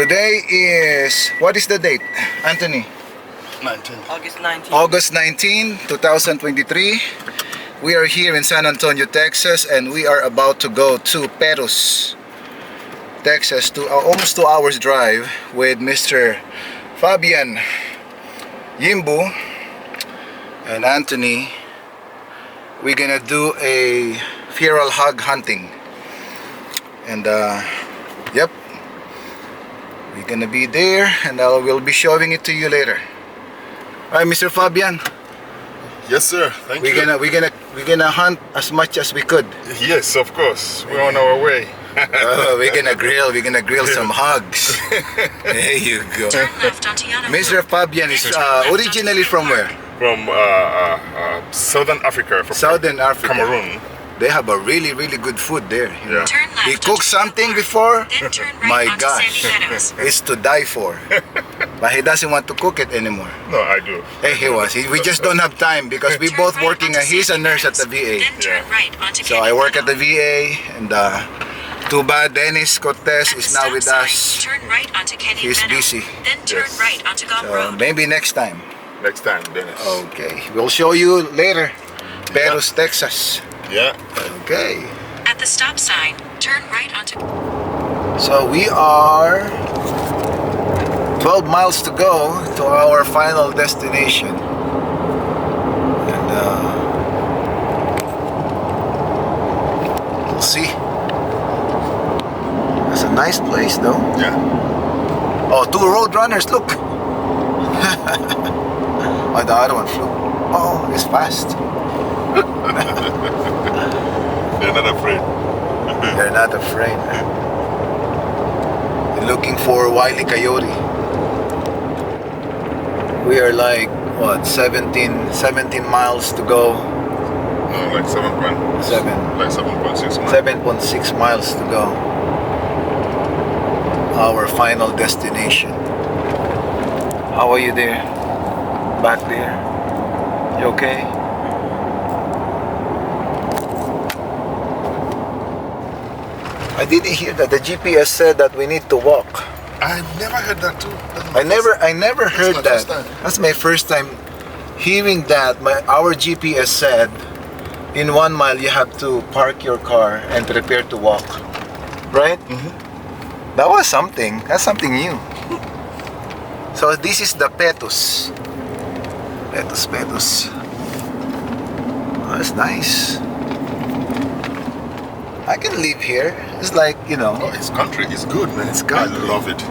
Today is, what is the date, Anthony? 19. August 19. August 19, 2023. We are here in San Antonio, Texas, and we are about to go to Pecos, Texas, to almost 2 hours drive with Mr. Fabian, Yimbu, and Anthony. We're gonna do a feral hog hunting, and yep, we're gonna be there, and I will be showing it to you later. Alright, Mr. Fabian. Yes, sir. Thank you. We're gonna hunt as much as we could. Yes, of course. We're on our way. We're gonna grill some hogs. There you go. Mr. Fabian is originally from where? From Southern Africa. From Southern Africa. Cameroon. They have a really good food there. You know? Yeah. He cooked something before. My gosh, it's to die for. But he doesn't want to cook it anymore. No, I do. Hey, he was. We just don't have time because we both working. He's a nurse at the VA. So I work at the VA, and too bad Dennis Cortez is now with us. He's busy. So maybe next time. Next time, Dennis. Okay, we'll show you later. Pecos, Texas. Yeah. Okay. At the stop sign, turn right onto... So we are 12 miles to go to our final destination. And we'll see. It's a nice place though. Yeah. Oh, 2 road runners, look. Oh, the other one flew. Oh, it's fast. They're not afraid. They're not afraid. They're looking for Wile E. Coyote. We are like, what, 17 miles to go. No, like 7.6 miles. 7.6 miles to go. Our final destination. How are you there? Back there? You okay? I didn't hear that the GPS said that we need to walk. I've never heard that too. I never heard that. That's my first time hearing that. Our GPS said in 1 mile you have to park your car and prepare to walk. Right? Mm-hmm. That was something. That's something new. So this is the Pecos. Pecos. Oh, that's nice. I can live here. It's like, you know. Oh, his country is good, man. It's good. I love it.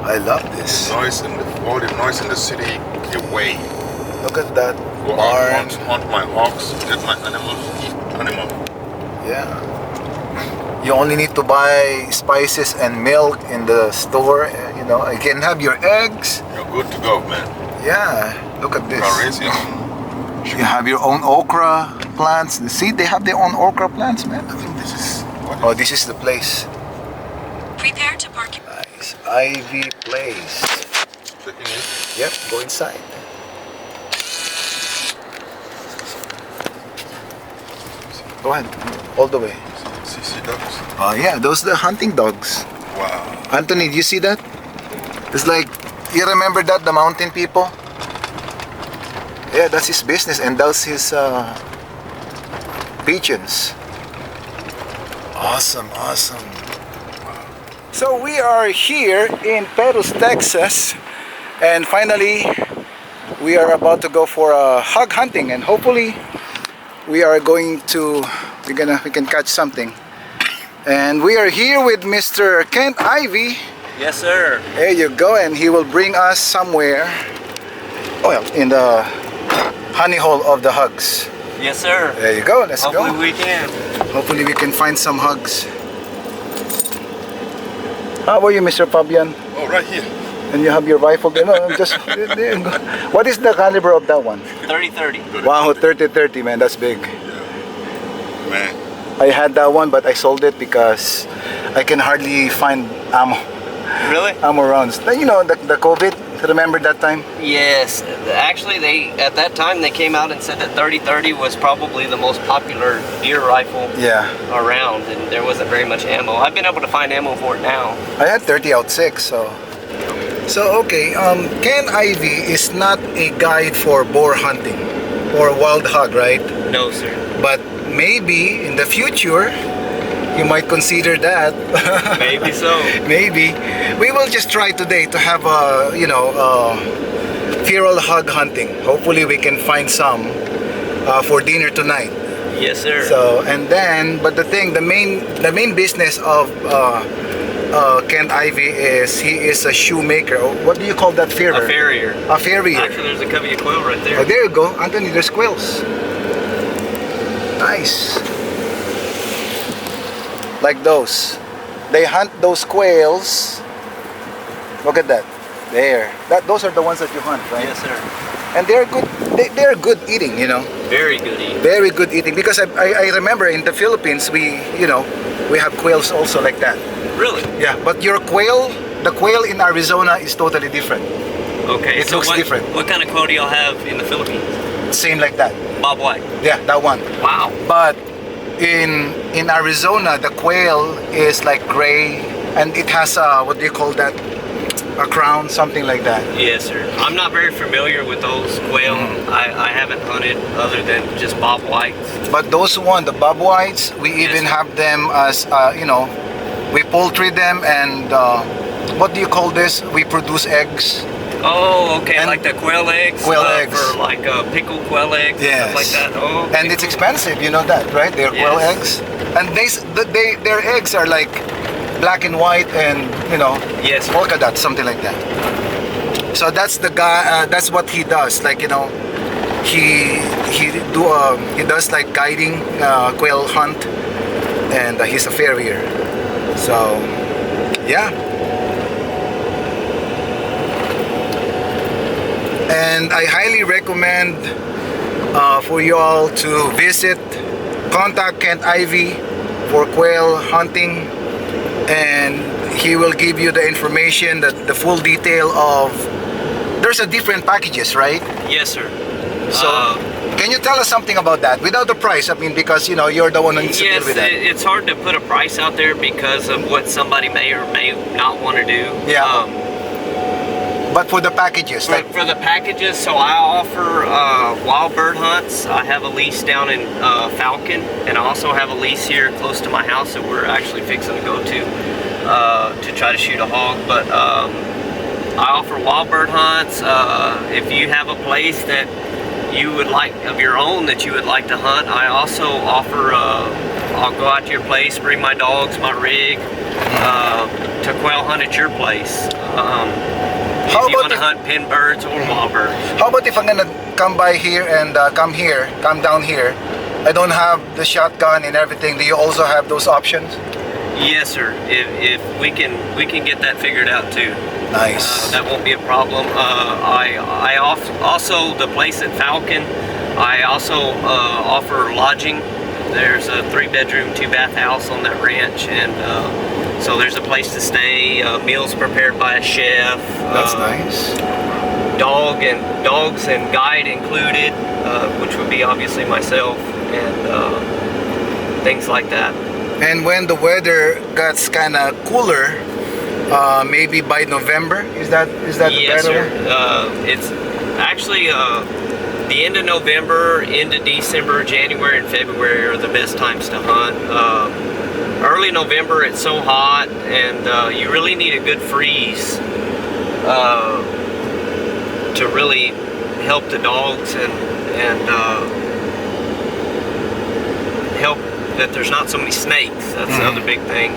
I love this. All the noise in the city, get away. Look at that Go barn. out, hunt my hogs, get my animals, eat animal. Yeah. You only need to buy spices and milk in the store. You know, you can have your eggs. You're good to go, man. Yeah. Look at this. Raise your You have your own okra plants. See, they have their own okra plants, man. I think this is... Oh, this is the place. Prepare to park... Nice. Ivy Place. Checking it. Yep, go inside. Go ahead. All the way. See dogs? Oh, yeah, those are the hunting dogs. Wow. Anthony, do you see that? It's like, you remember that, the mountain people? Yeah, that's his business, and that's his pigeons. Awesome. So we are here in Pecos, Texas, and finally we are about to go for a hog hunting, and hopefully we can catch something. And we are here with Mr. Kent Ivy. Yes, sir. There you go, and he will bring us somewhere. Oh, yeah, in the honey hole of the hogs. Yes, sir. There you go. Let's Hopefully go. we can. Hopefully we can find some hogs. How are you, Mr. Fabian? Oh, right here. And you have your rifle. No, just there you go. What is the caliber of that one? 30-30. Wow, 30-30, man. That's big. Man. I had that one, but I sold it because I can hardly find ammo Really? rounds. You know, the COVID. Remember that time? Yes, actually, at that time they came out and said that 30-30 was probably the most popular deer rifle Yeah. around, and there wasn't very much ammo. I've been able to find ammo for it now. I had 30-06, so. So okay, Ken Ivy is not a guide for boar hunting or wild hog, right? No, sir. But maybe in the future, you might consider that. Maybe so. Maybe. We will just try today to have a, feral hog hunting. Hopefully we can find some for dinner tonight. Yes, sir. So, and then, but the main business of Kent Ivy is he is a shoemaker. What do you call that farrier? A farrier. A farrier. Actually, there's a covey of quail right there. Oh, there you go, Anthony. There's quails. Nice. Like those. They hunt those quails. Look at that. There. Those are the ones that you hunt, right? Yes, sir. And they're good. They're good eating, Very good eating. Very good eating, because I remember in the Philippines we have quails also like that. Really? Yeah, but the quail in Arizona is totally different. Okay. It so looks different. What kind of quail do y'all have in the Philippines? Same like that. Bob White. Yeah, that one. Wow. But in Arizona, the quail is like gray, and it has a, what do you call that? A crown, something like that. Yes, sir. I'm not very familiar with those quail. I haven't hunted other than just Bob Whites. But those the Bob Whites, we even sir. have them as we poultry them, and what do you call this? We produce eggs. Oh, okay, And like the quail eggs. quail eggs. For like pickled quail eggs. Yes. Stuff like that. Oh. Okay, And it's cool. expensive, you know that, right? They're quail Yes. eggs, and their eggs are like black and white, and Yes, sir. polka dots, something like that. So that's the guy. That's what he does. Like he does like guiding quail hunt, and he's a farrier. So yeah. And I highly recommend for you all to contact Kent Ivy for quail hunting, and he will give you the information, the full detail of. There's a different packages, right? Yes, sir. So can you tell us something about that without the price? I mean, because you're the one who needs to deal Yes, with that. it's hard to put a price out there because of what somebody may or may not want to do. Yeah. But for the packages, For the packages, so I offer wild bird hunts. I have a lease down in Falcon, and I also have a lease here close to my house that we're actually fixing to go to try to shoot a hog. But I offer wild bird hunts. If you have a place that you would like of your own that you would like to hunt, I also offer. I'll go out to your place, bring my dogs, my rig, to quail hunt at your place. How If you about want to hunt pin birds or wild birds. How about if I'm gonna come by here and come down here? I don't have the shotgun and everything. Do you also have those options? Yes, sir. If we can get that figured out too. Nice. That won't be a problem. I also the place at Falcon. I also offer lodging. There's a 3-bedroom, 2-bath house on that ranch, and so there's a place to stay. Meals prepared by a chef. That's nice. Dogs and guide included, which would be obviously myself, and things like that. And when the weather gets kind of cooler, maybe by November, is that the Yes, better sir. one? It's actually the end of November, into December, January, and February are the best times to hunt. Early November, it's so hot, and you really need a good freeze to really help the dogs and help that there's not so many snakes. That's the other big thing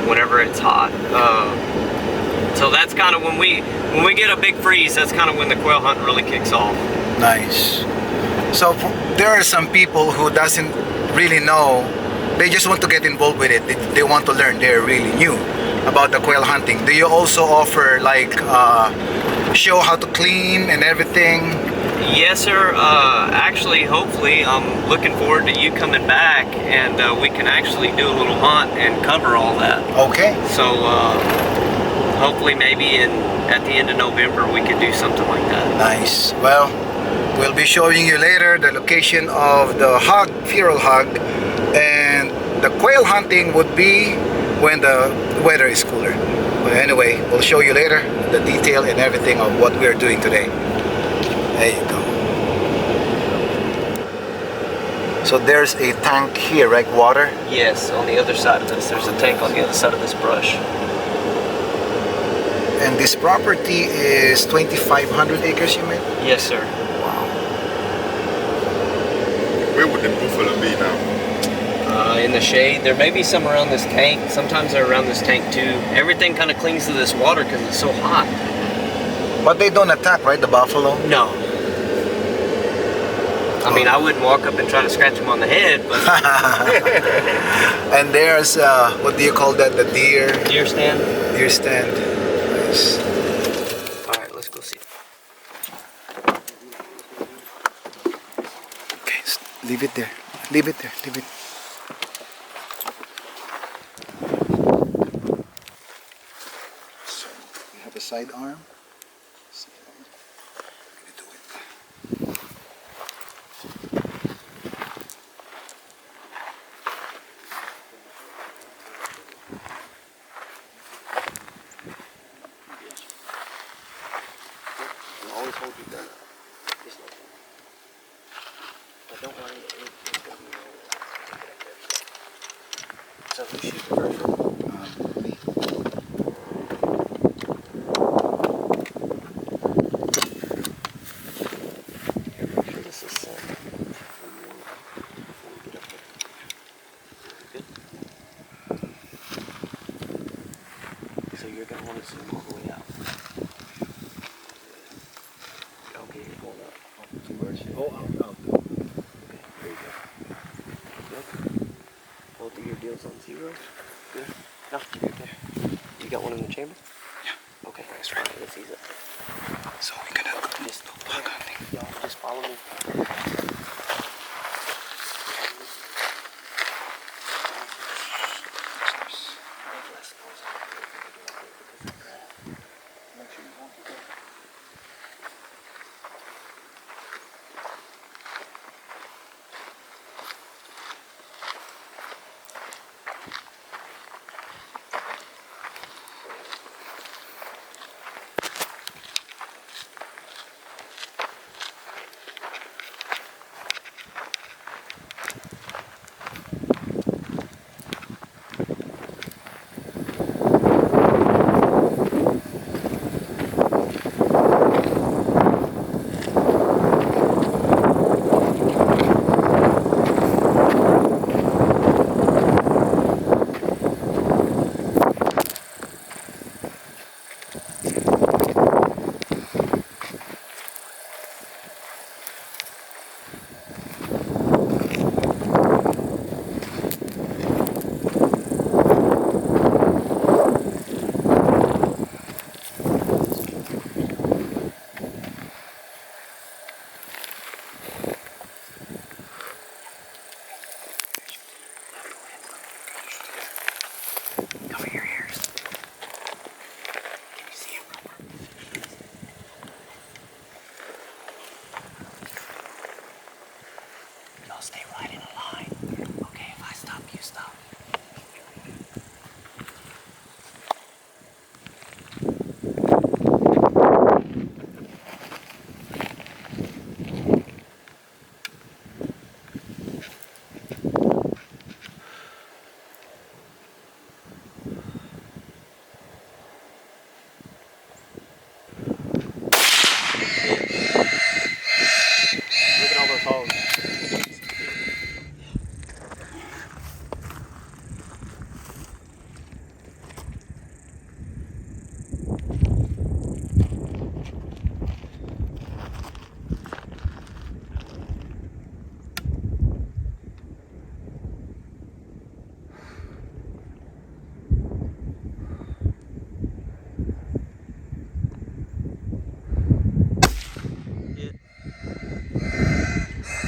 whenever it's hot. So that's kind of when we get a big freeze, that's kind of when the quail hunt really kicks off. Nice. So there are some people who doesn't really know. They just want to get involved with it. They want to learn. They're really new about the quail hunting. Do you also offer like show how to clean and everything? Yes, sir. Actually, hopefully, I'm looking forward to you coming back, and we can actually do a little hunt and cover all that. Okay. So hopefully maybe at the end of November we could do something like that. Nice. Well, we'll be showing you later the location of the hog, feral hog, and the quail hunting would be when the weather is cooler. But anyway, we'll show you later the detail and everything of what we're doing today. There you go. So there's a tank here, right? Water? Yes, on the other side of this. There's a tank on the other side of this brush. And this property is 2,500 acres, you mean? Yes, sir. Wow. Where would the buffalo be now? In the shade. There may be some around this tank. Sometimes they're around this tank too. Everything kind of clings to this water because it's so hot. But they don't attack, right? The buffalo? No. I mean, I wouldn't walk up and try to scratch them on the head, but... And there's, what do you call that? The deer? Deer stand? Deer stand. Nice. Alright, let's go see. Okay, leave it there. Leave it there. Leave it. So, we have a side arm. Always hold your gun up. Just like that. But don't worry, it's going to be so who shoots first? Me. This is set. Good. So you're going to want to zoom all the way out. Okay, you're going up. Oh, I'll do. Okay, there you go. Good. Both of your deals on zero. Good. No, you're there. You got one in the chamber? Yeah. Okay, nice. All right, let's ease up. So we're gonna Just y'all just follow me. Cover your ears. Can you see him? Y'all stay right in a line. Okay, if I stop, you stop. Look at all those holes.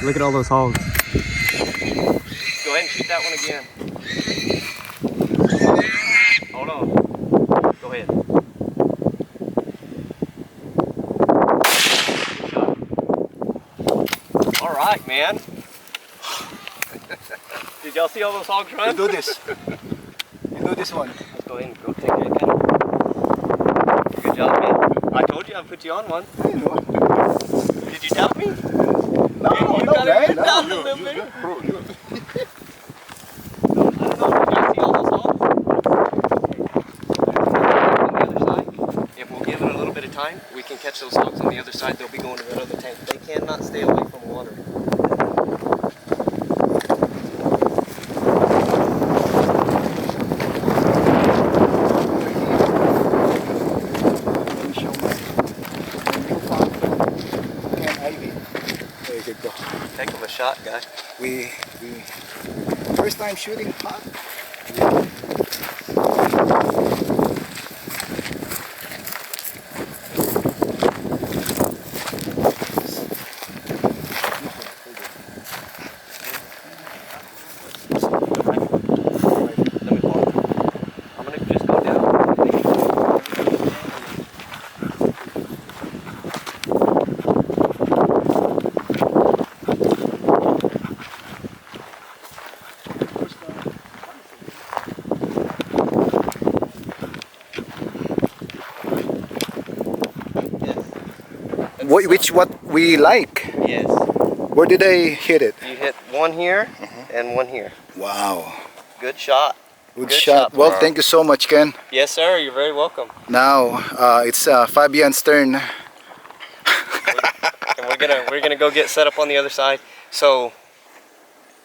Look at all those holes. Go ahead and shoot that one again. Hold on. Go ahead. right, man. Did y'all see all those hogs You run? do this. You do this one. Let's go ahead and go take that kind. Good job, man. I told you I'd put you on one. I know. Did you doubt me? No, You no, gotta man. get No. down a little bit. I don't know. Did y'all see all those hogs? On the other side, if we'll give it a little bit of time, we can catch those hogs on the other side. They'll be going to that other tank. They cannot stay away from water. Let me show my new farm. And Ivy. There you go. Heck of a shot, guy. We first time shooting hot. Let me walk. I'm gonna just go down. What we like. Yes. Where did I hit it? You hit one here and one here. Wow. Good shot. Good Good shot. shot, Well, bro. thank you so much, Ken. Yes, sir. You're very welcome. Now it's Fabian's turn. And we're gonna go get set up on the other side. So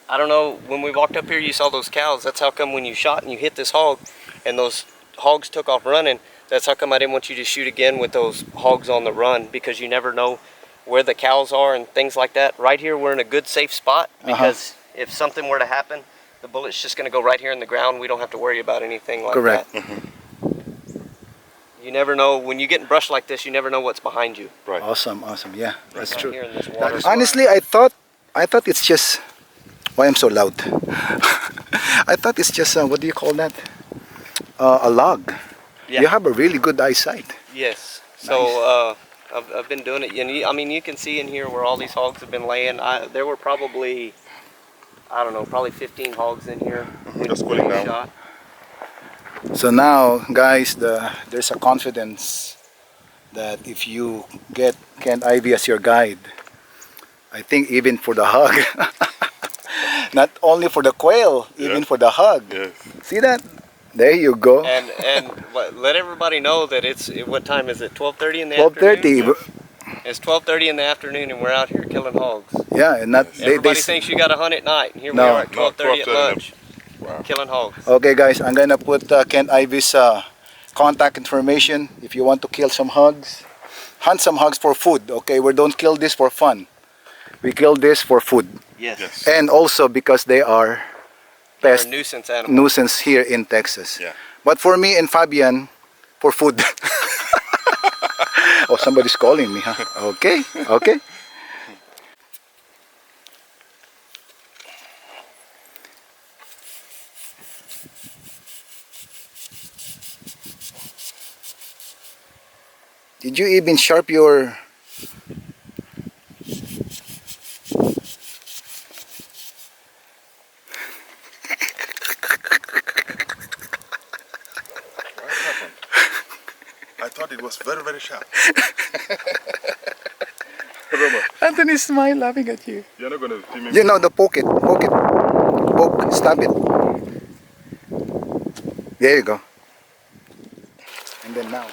I don't know, when we walked up here you saw those cows. That's how come when you shot and you hit this hog and those hogs took off running, that's how come I didn't want you to shoot again with those hogs on the run, because you never know where the cows are and things like that. Right here we're in a good safe spot, because if something were to happen, the bullet's just gonna go right here in the ground. We don't have to worry about anything like Correct. that. You never know, when you get in brush like this, you never know what's behind you. Right. Awesome, awesome. Yeah, that's Right true. here in this water. Honestly, I thought it's just. Why I'm so loud? I thought it's just what do you call that? A log. Yeah. You have a really good eyesight. Yes. So I've been doing it, and I mean you can see in here where all these hogs have been laying. There were probably, I don't know, probably 15 hogs in here. Just cooling we down. shot. So now, guys, there's a confidence that if you get Kent Ivy as your guide, I think even for the hog, not only for the quail, even Yeah. for the hog. Yes. See that? There you go. And let everybody know that it's, what time is it? 12:30 in the 12:30. afternoon. It's 12:30 in the afternoon, and we're out here killing hogs. Yeah, and not Everybody thinks you got to hunt at night, and here No. we are at No, 12:30 at 12:30 lunch, Wow. killing hogs. Okay, guys, I'm gonna put Kent Ivy's contact information if you want to kill some hogs. Hunt some hogs for food. Okay, we don't kill this for fun. We kill this for food, Yes. Yes. and also because they are They're a pest nuisance animal. nuisance here in Texas. Yeah. But for me and Fabian, for food. Oh, somebody's calling me, huh? Okay, okay. Did you even sharp your... I thought it was very, very sharp. Anthony smile laughing at you. You're not gonna see me. You know, the poke it, stab it. There you go. And then now.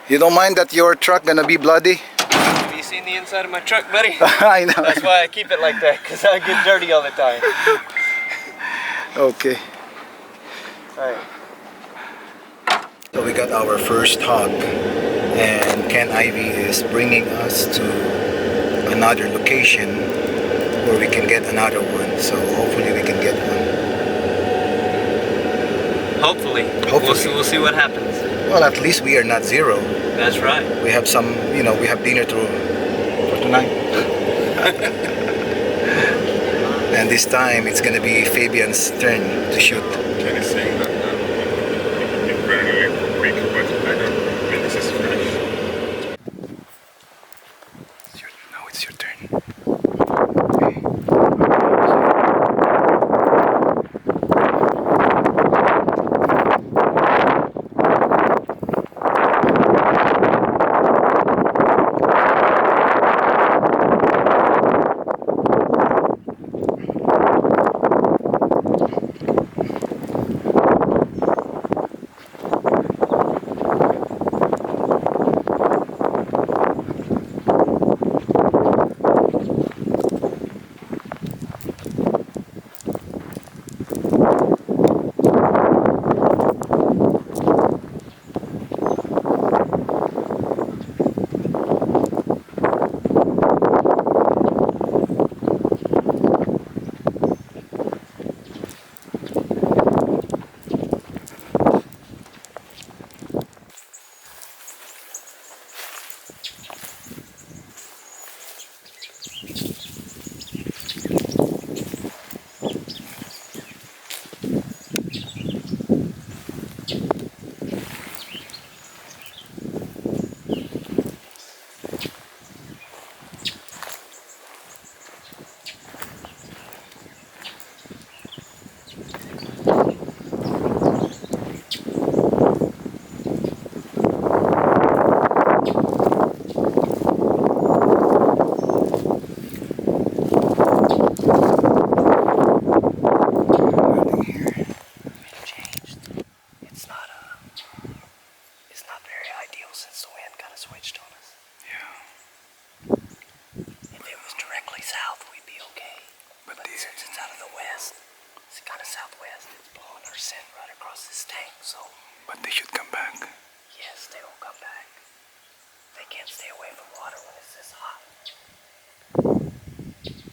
You don't mind that your truck gonna be bloody? Have you seen the inside of my truck, buddy? I know. That's why I keep it like that, because I get dirty all the time. Okay. Alright. So we got our first hog, and Ken Ivy is bringing us to another location where we can get another one. So hopefully we can get one. Hopefully. Hopefully. We'll see what happens. Well, at least we are not zero. That's right. We have some, we have dinner for for tonight. And this time it's gonna be Fabian's turn to shoot. Ken is saying that it's very quick, but I don't think this is fresh. Now it's your turn. But they should come back. Yes, they will come back. They can't stay away from water when it's this hot.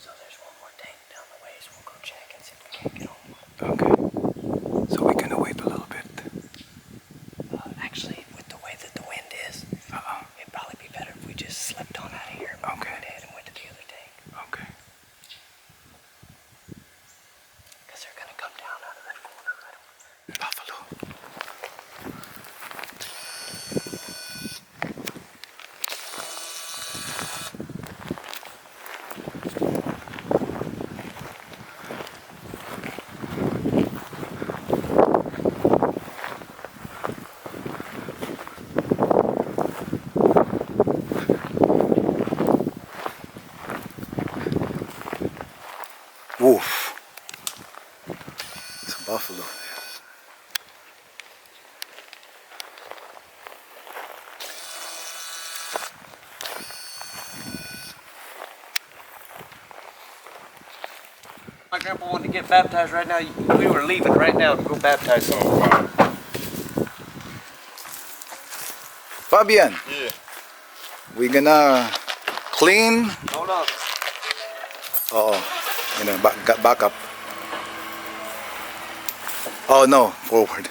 So there's one more tank down the ways. We'll go check and see if we can't get on one. Okay. So we're gonna wait a little bit. Actually, with the way that the wind is, it'd probably be better if we just slipped on out of here. Okay. Went ahead and went to the other tank. Okay. Because they're gonna come down out of that corner right away. Buffalo. Woof. It's a buffalo. My grandpa wanted to get baptized right now. We were leaving right now to go baptize him. Fabian, Yeah. we're gonna clean. Hold on. Oh, back up. Oh no, forward.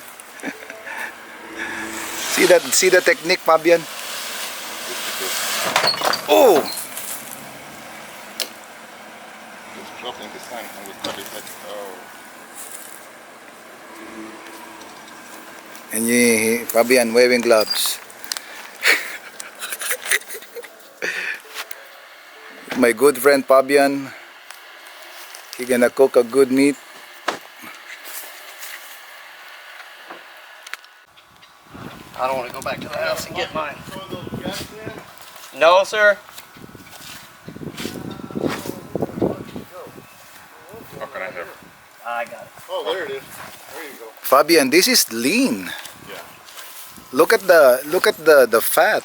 See the technique, Fabian? Oh! Just drop in the sand and we cut it like, oh. And Fabian wearing gloves. My good friend Fabian, he gonna cook a good meat. I don't want to go back to the house and get mine. No, sir. How can I have? I got it. Oh, there it is. There you go. Fabian, this is lean. Yeah. Look at the fat.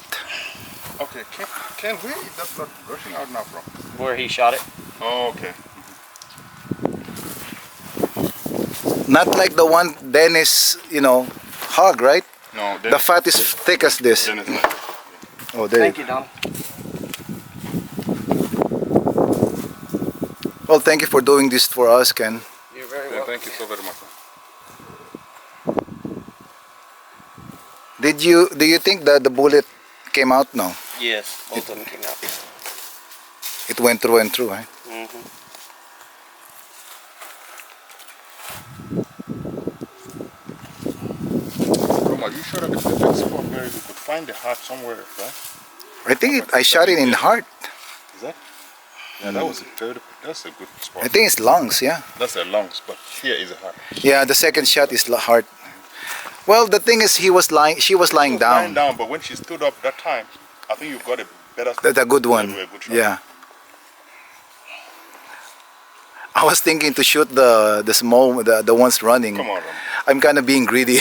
Okay, can we? That's not rushing out now from. Where he shot it. Oh, okay. Not like the one Dennis, hog, right? No, then, The fat is thick as this. then it's not. Oh, there. Thank you, Don. Well, thank you for doing this for us, Ken. You're very Yeah, welcome. thank you so very much. Do you think that the bullet came out now? Yes, both of them came out. It went through and through, right? Come on, you sure that the perfect spot where you could find the heart somewhere, right? I think I shot it in heart. Is that? Yeah, that was that's a good spot. I think it's lungs, yeah. That's a lungs, but here is a heart. Yeah, the second shot is heart. Well, the thing is, she was lying Lying down. down, but when she stood up that time, I think you got a better. That's a good one. A good shot. Yeah. I was thinking to shoot the small, the ones running. Come on, Ram. I'm kind of being greedy.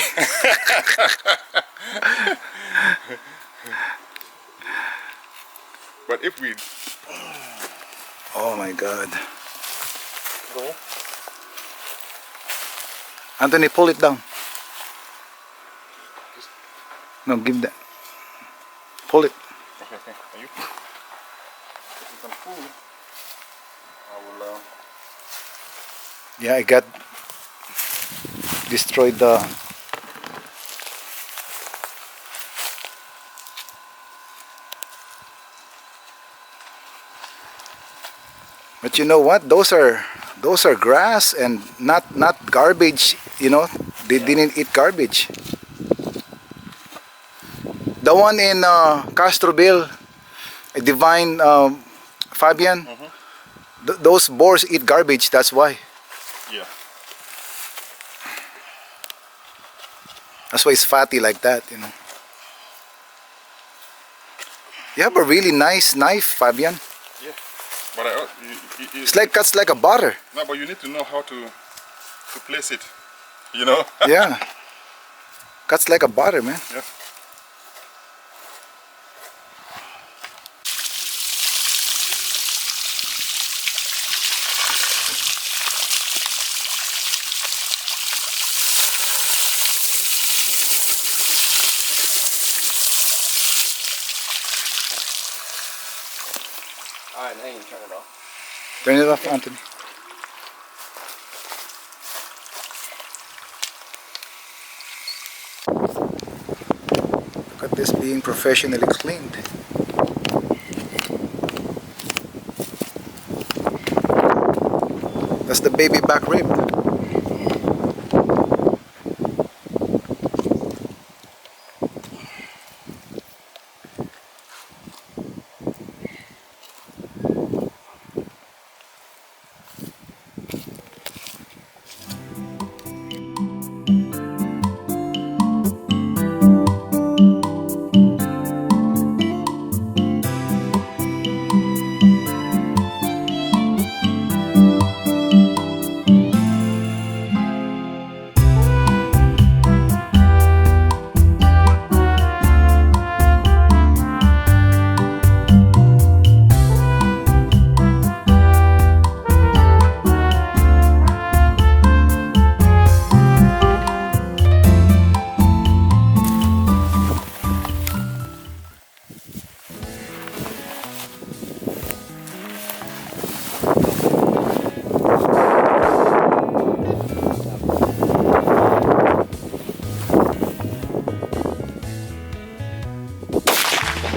But if we Oh my God. go, Anthony, pull it down. No, give that. Pull it. okay. Are you? If you can pull, I will. Yeah, I got destroyed the. But you know what? Those are grass and not garbage. You know, they didn't eat garbage. The one in Castroville, Divine Fabian, those boars eat garbage. That's why. Yeah. That's why it's fatty like that. You know. You have a really nice knife, Fabian. Yeah. But It's like cuts like a butter. no, but you need to know how to place it. You know. Yeah. Cuts like a butter, man. Yeah. Alright, now you can turn it off. Turn it off, Anthony. Look at this being professionally cleaned. That's the baby back rib.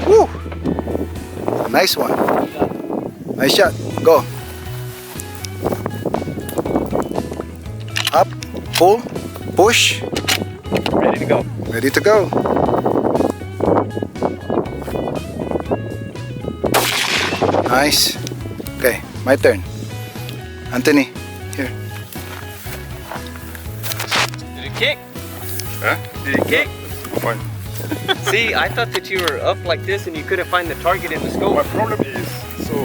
Woo! Nice one. Nice shot. Go. Up, pull, push. Ready to go. Ready to go. Nice. Okay, my turn. Anthony, here. Did it kick? Huh? Did it kick? Fine. See, I thought that you were up like this and you couldn't find the target in the scope. My problem is so.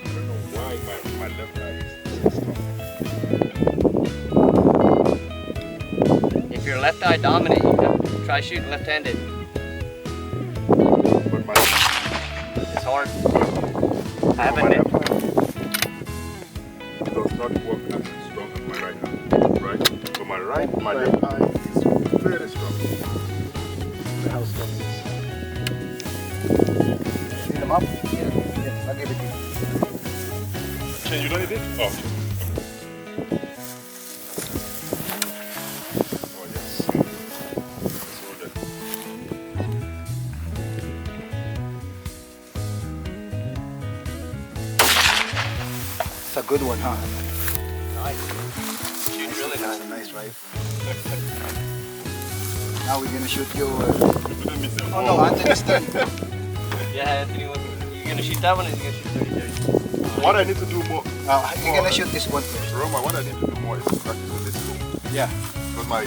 I don't know why my left eye is strong. If you're left eye dominant, you can try shooting left-handed. But my It's hard. I my haven't been. left eye does not work as strong as my right hand. Right? So my left eye is very strong. How strong it is. Need them up? Yeah, I'll give it to you. Can you don't need it? Oh. Oh yes. So that. good one, huh? Nice. Shoots really That's nice. a nice rifle. Now we're gonna shoot your. Couldn't miss them. Oh no, Anthony's turn. Yeah, Anthony, you gonna shoot that one or you gonna shoot 30-30? What I need to do more, You're gonna shoot this one first. Roma, what I need to do more is to practice with this tool. Yeah. Because my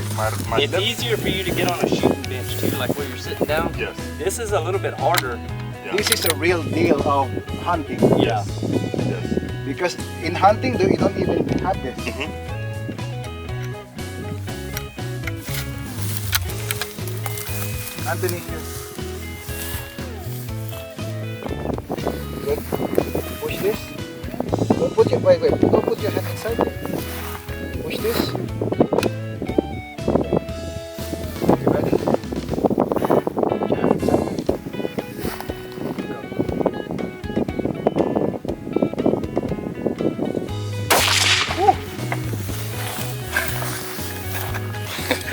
It's left, easier for you to get on a shooting bench too, like where you're sitting down. yes, This is a little bit harder. yeah, This is a real deal of hunting. Yeah. yes. Because in hunting, you don't even have this. Anthony, here. Good. Push this. Don't put your wait. Don't put your hand inside. Push this. Okay, ready? Put your hand inside. Go.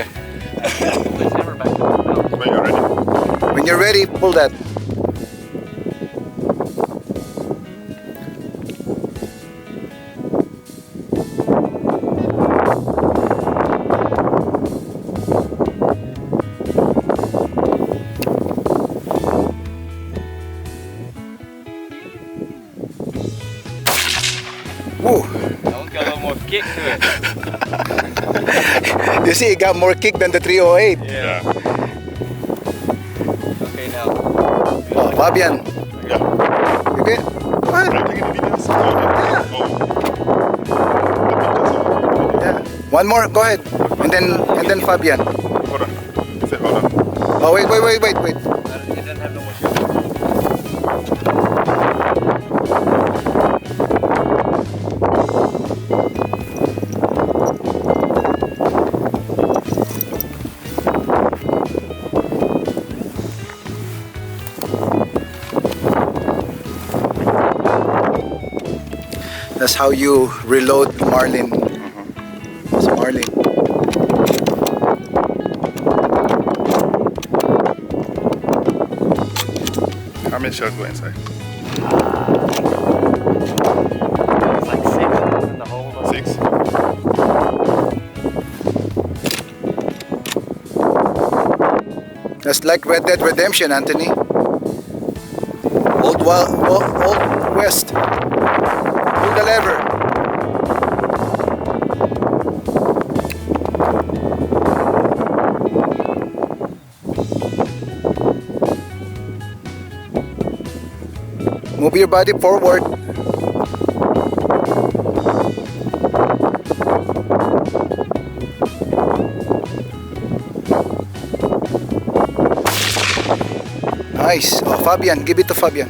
Let's hammer back to the belt. When you're ready. When you're ready, pull that. Woo! That one's got a little more kick to it. You see, it got more kick than the 308. Yeah. Okay, now. Oh, Fabian, Yeah. you good? Go ahead. Are you taking the videos? Yeah. Oh. The pictures are. Yeah. One more, go ahead. And then Fabian. Hold on. Say hold on. Oh, wait. It doesn't have no more shoot. That's how you reload Marlin. It's Marlin. How many shells go inside? It's like 6 in the hole. 6. That's like Red Dead Redemption, Anthony. Old West. Pull the lever. Move your body forward. Nice. Oh, Fabian, give it to Fabian.